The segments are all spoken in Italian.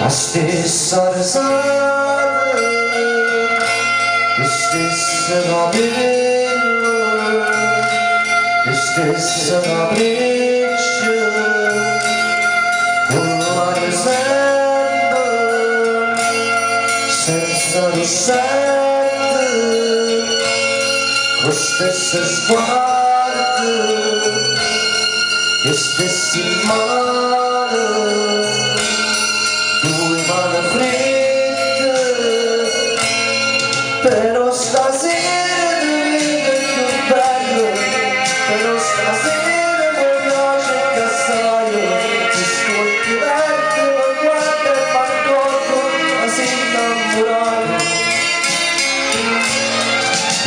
La stessa risata, le stesse capello, le stesse capriccio, quella che sempre, senza dissente, le stesse sguardi, le stesse mani, due mani fredde, però stasera diventa più bello, però stasera mi piace che assai, ti ascolti verde, ma guarda e mi accorgo, ma sei innamorato.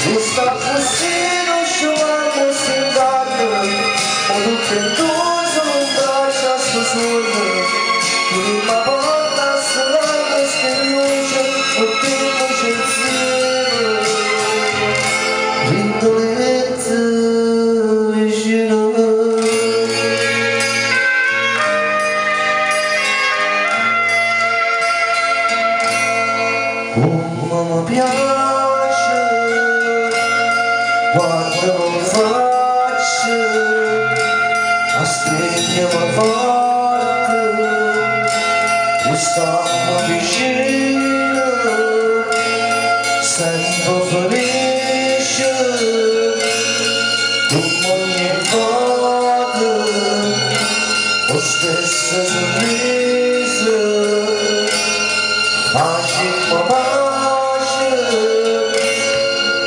Tu sta così, non scivolando, si inganno, ma tutto in due sono un braccio a sto sogno, prima volta soltanto che luce, poteva insieme, rindolette vicino. Come mi piace quando mi faccio, a stringermi forte, mi stiamo vicino, sempre felice, come ogni volta, lo stesso sorriso, facciamo pace,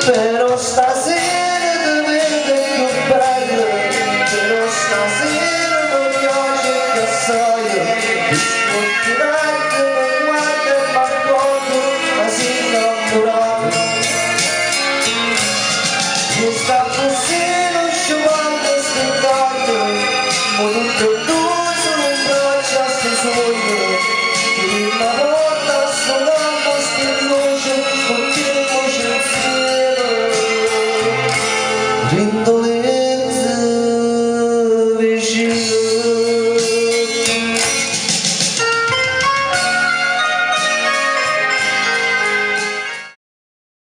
però stasera diventa più bello, però stasera mi piace che assai, ascolti verde, mi guarda e mi accorgo, ma sei innamorato. Tu sta così, non scivolando, stingato, ma tutto e due sono un braccio a sto sogno, prima volta soltanto che luce, continuo insieme, rindolette.